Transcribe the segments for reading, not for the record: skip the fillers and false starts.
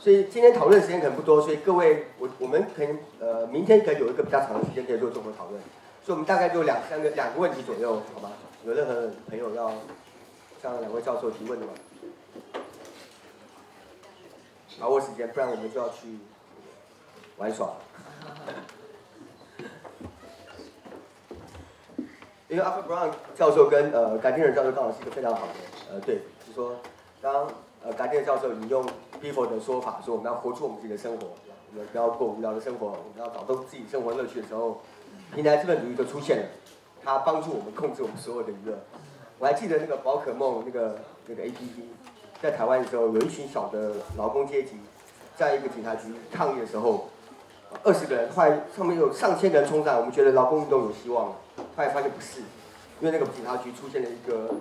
所以今天讨论时间可能不多，所以各位我们可能明天可以有一个比较长的时间可以做综合讨论，所以我们大概就两个问题左右，好吧？有任何朋友要向两位教授提问的吗？把握时间，不然我们就要去玩耍了。因为阿弗 Brown 教授跟改天人教授刚好是一个非常好的对，就是说刚改天人教授引用 Before 的说法，说我们要活出我们自己的生活，我们不要过无聊的生活，我们要找到自己生活乐趣的时候，平台资本主义就出现了，它帮助我们控制我们所有的娱乐。我还记得那个宝可梦那个 APP， 在台湾的时候，有一群小的劳工阶级，在一个警察局抗议的时候，20个人，后来上面有上千个人冲上来，我们觉得劳工运动有希望了，后来发现不是，因为那个警察局出现了一个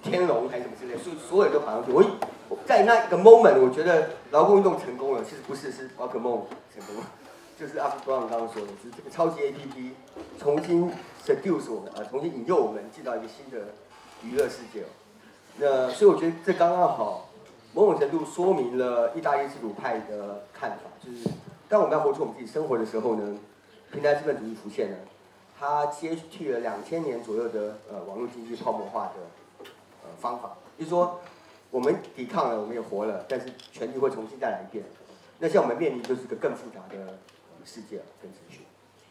天龙还是什么之类，所以所有人都跑上去。我在那一个 moment， 我觉得劳工运动成功了，其实不是，是宝可梦成功了，就是阿弗 Brown 刚刚说的，是这个超级 APP 重新 seduce 我们重新引诱我们进到一个新的娱乐世界。那所以我觉得这刚刚好，某种程度说明了意大利自主派的看法，就是当我们要活出我们自己生活的时候呢，平台资本主义浮现了，它接替了2000年左右的网络经济泡沫化的方法，就是说我们抵抗了，我们也活了，但是权力会重新再来一遍。那像我们面临就是一个更复杂的世界跟秩序。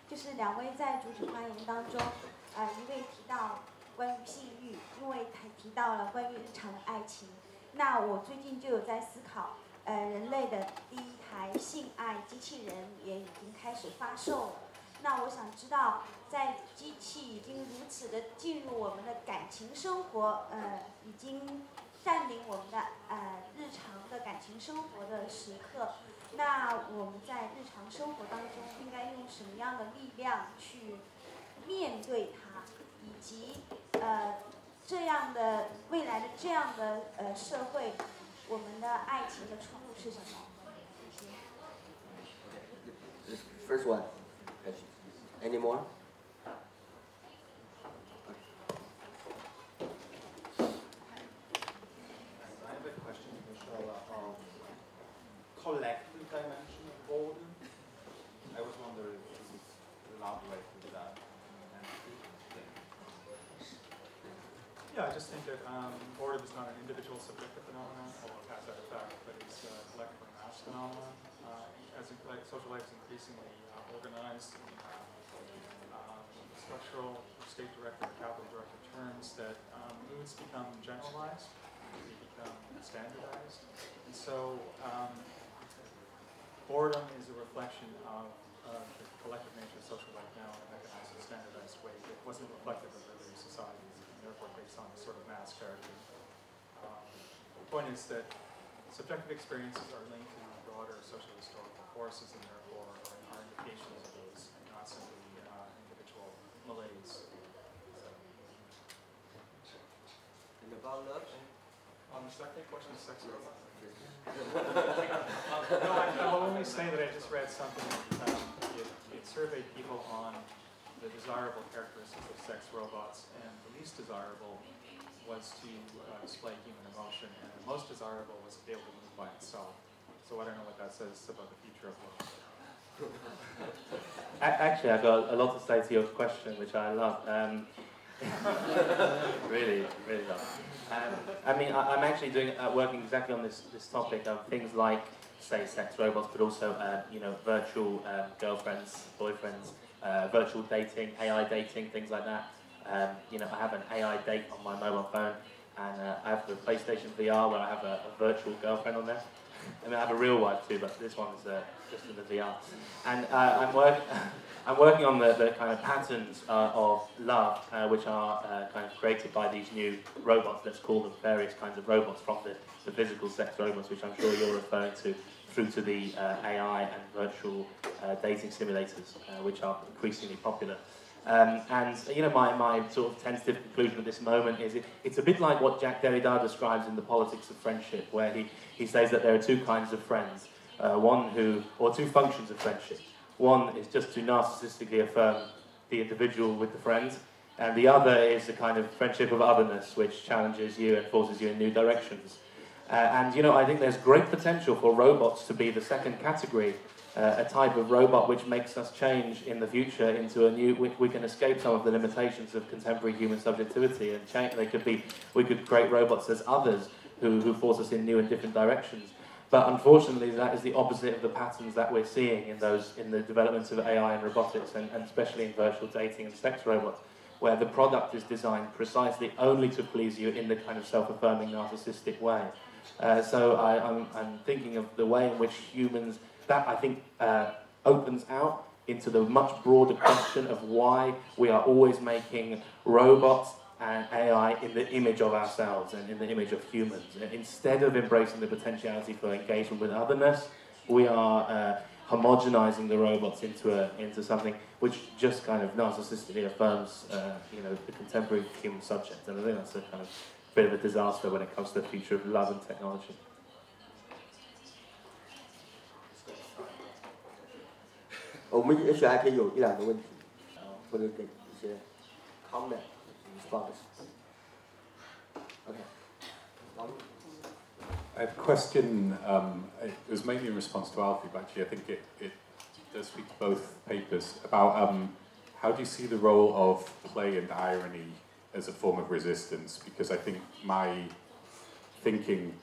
就是两位在主旨发言当中，一位提到关于性欲，另外还提到了关于日常的爱情。那我最近就有在思考，人类的第一台性爱机器人也已经开始发售了。那我想知道，在机器已经如此的进入我们的感情生活，已经占领我们的日常的感情生活的时刻，那我们在日常生活当中应该用什么样的力量去面对它，以及这样的未来的这样的社会，我们的爱情的出路是什么？谢谢。First one. Any more? Collective dimension of boredom. I was wondering if you could elaborate with that. Yeah, I just think that boredom is not an individual subjective phenomenon, although it has that effect, but it's a collective or mass phenomenon. As social life is increasingly organized in structural, state-directed, capital-directed terms, that moods become generalized, they become standardized, and so boredom is a reflection of the collective nature of social life now in a mechanized and standardized way. It wasn't reflective of earlier societies, and therefore based on a sort of mass character. The point is that subjective experiences are linked to broader socio-historical forces, and therefore are indications of those, and not simply individual malaise. And about love? On the second question, sex robots. No, I will only say that I just read something. It surveyed people on the desirable characteristics of sex robots, and the least desirable was to display human emotion, and the most desirable was to be able to move by itself. So I don't know what that says about the future of love. Actually, I've got a lot to say to your question, which I love. Really love. I mean, I'm actually working exactly on this topic of things like, say, sex robots, but also, virtual girlfriends, boyfriends, virtual dating, AI dating, things like that. I have an AI date on my mobile phone, and I have the PlayStation VR where I have a virtual girlfriend on there. I mean, I have a real wife too, but this one is just in the VR. And I'm working on the kind of patterns of love, which are kind of created by these new robots. Let's call them various kinds of robots, from the physical sex robots, which I'm sure you're referring to, through to the AI and virtual dating simulators, which are increasingly popular. My sort of tentative conclusion at this moment is it's a bit like what Jacques Derrida describes in The Politics of Friendship, where he says that there are two kinds of friends, two functions of friendship. One is just to narcissistically affirm the individual with the friend, and the other is a kind of friendship of otherness, which challenges you and forces you in new directions. And, you know, I think there's great potential for robots to be the second category, a type of robot which makes us change in the future into a new, we can escape some of the limitations of contemporary human subjectivity and change. We could create robots as others who force us in new and different directions. But unfortunately, that is the opposite of the patterns that we're seeing in the developments of AI and robotics, and especially in virtual dating and sex robots, where the product is designed precisely only to please you in the kind of self-affirming narcissistic way. So I'm thinking of the way in which humans, that I think opens out into the much broader question of why we are always making robots and AI in the image of ourselves and in the image of humans. Instead of embracing the potentiality for engagement with otherness, we are homogenizing the robots into something which just kind of narcissistically affirms you know, the contemporary human subject. And I think that's a kind of bit of a disaster when it comes to the future of love and technology. 我们也许还可以有1-2个问题，或者给一些 comment response. Okay. I have a question. It was mainly in response to Alfie, but actually I think it does speak to both papers about how do you see the role of play and irony as a form of resistance? Because I think my thinking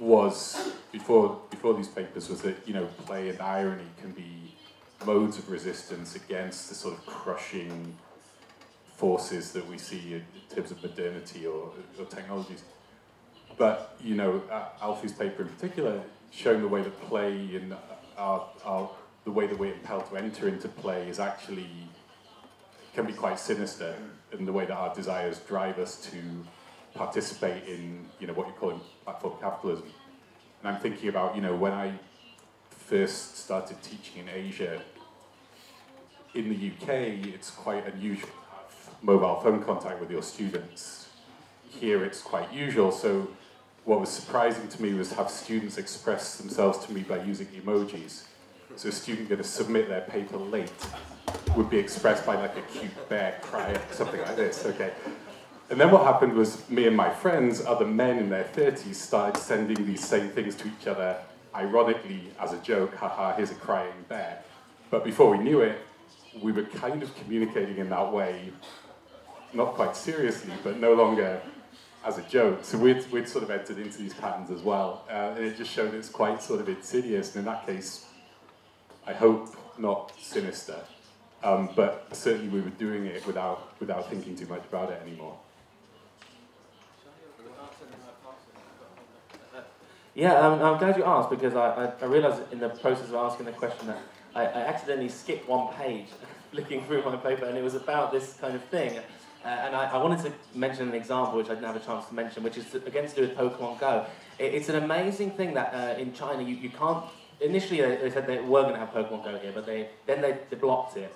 was before these papers was that, you know, play and irony can be modes of resistance against the sort of crushing forces that we see in terms of modernity or technologies. But, you know, Alfie's paper in particular, showing the way that play and the way that we're impelled to enter into play is actually, can be quite sinister in the way that our desires drive us to participate in, you know, what you're calling platform capitalism. And I'm thinking about, you know, when I first started teaching in Asia, in the UK, it's quite unusual to have mobile phone contact with your students. Here it's quite usual, so what was surprising to me was have students express themselves to me by using emojis. So a student going to submit their paper late would be expressed by like a cute bear crying, something like this, okay? And then what happened was me and my friends, other men in their 30s, started sending these same things to each other, ironically as a joke, haha, here's a crying bear. But before we knew it, we were kind of communicating in that way, not quite seriously, but no longer as a joke. So we'd sort of entered into these patterns as well. And it just showed it's quite sort of insidious, and in that case, I hope not sinister. But certainly we were doing it without thinking too much about it anymore. Yeah, I'm glad you asked, because I realised in the process of asking the question that I accidentally skipped one page looking through my paper, and it was about this kind of thing. And I wanted to mention an example which I didn't have a chance to mention, which is again to do with Pokemon Go. It's an amazing thing that in China you can't. Initially they said they were going to have Pokemon Go here, but then they blocked it.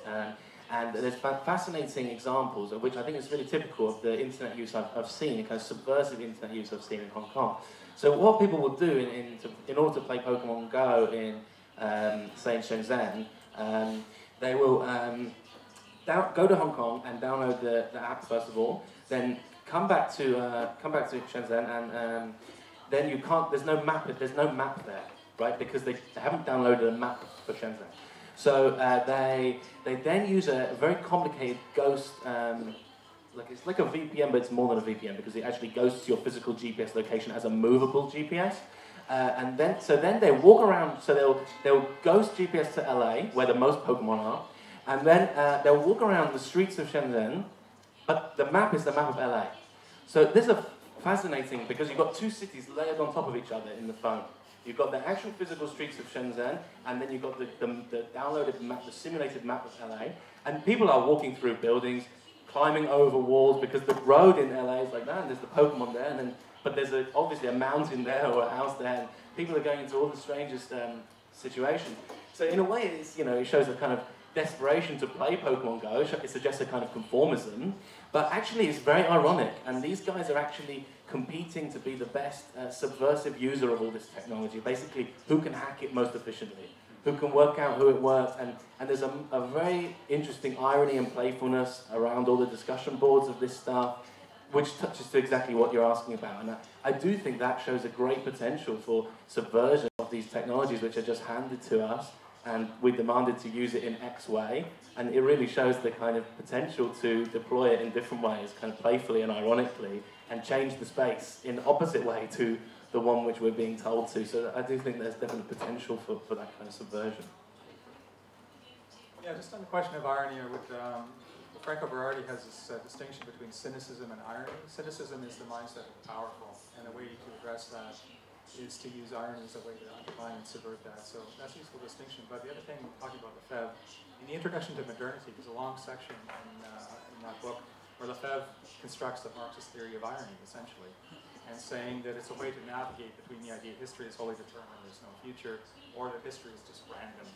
And there's fascinating examples of which I think is really typical of the internet use I've seen, the kind of subversive internet use I've seen in Hong Kong. So what people will do in order to play Pokemon Go in, say, in Shenzhen, they will go to Hong Kong and download the app first of all, then come back to Shenzhen, and then you can't. There's no map there, right? Because they haven't downloaded a map for Shenzhen. So they then use a very complicated ghost. It's like a VPN, but it's more than a VPN because it actually goes to your physical GPS location as a movable GPS. And then they walk around. So they'll ghost GPS to LA, where the most Pokemon are, and then they'll walk around the streets of Shenzhen. But the map is the map of LA. So this is fascinating because you've got two cities layered on top of each other in the phone. You've got the actual physical streets of Shenzhen, and then you've got the downloaded map, the simulated map of LA. And people are walking through buildings, climbing over walls, because the road in LA is like that, and there's the Pokemon there, but there's obviously a mountain there or a house there, and people are going into all the strangest situations. So in a way, it shows a kind of desperation to play Pokemon Go. It suggests a kind of conformism, but actually it's very ironic, and these guys are actually competing to be the best subversive user of all this technology. Basically, who can hack it most efficiently, who can work out who it works, and there's a very interesting irony and playfulness around all the discussion boards of this stuff. which touches to exactly what you're asking about. And I do think that shows a great potential for subversion of these technologies which are just handed to us, and we're demanded to use it in X way. And it really shows the kind of potential to deploy it in different ways, kind of playfully and ironically, and change the space in the opposite way to the one which we're being told to. So I do think there's definitely potential for that kind of subversion. Yeah, just on the question of irony, Franco Berardi has this distinction between cynicism and irony. Cynicism is the mindset of the powerful, and the way to address that is to use irony as a way to undermine and subvert that. So that's a useful distinction. But the other thing, talking about Lefebvre, in the Introduction to Modernity, there's a long section in that book where Lefebvre constructs the Marxist theory of irony, essentially, and saying that it's a way to navigate between the idea history is wholly determined, there's no future, or that history is just random.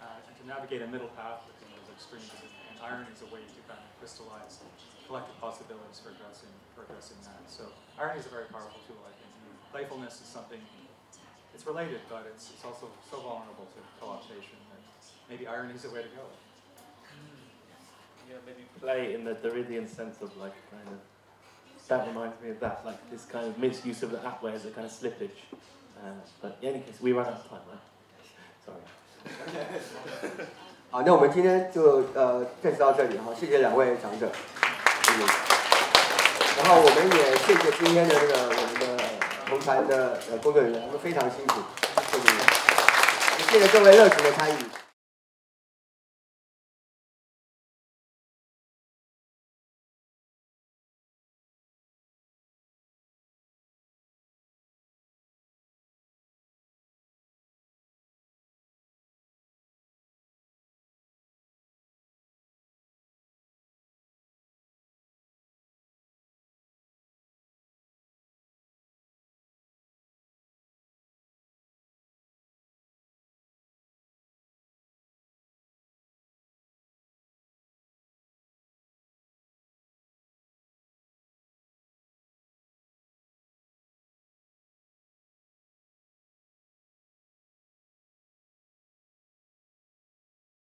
And to navigate a middle path between those extremes, and irony is a way to kind of crystallize collective possibilities for addressing that. So irony is a very powerful tool, I think. And playfulness is something, it's related, but it's also so vulnerable to co-optation that maybe irony is a way to go. Yeah, maybe play in the Derridian sense of like kind of, that reminds me of that, like this kind of misuse of the app where there's a kind of slippage. But in any case, we run out of time, right? Sorry. 好，那我们今天就暂时到这里哈，谢谢两位讲者，然后我们也谢谢今天的我们的同传的工作人员，他们非常辛苦，谢谢各位热情的参与。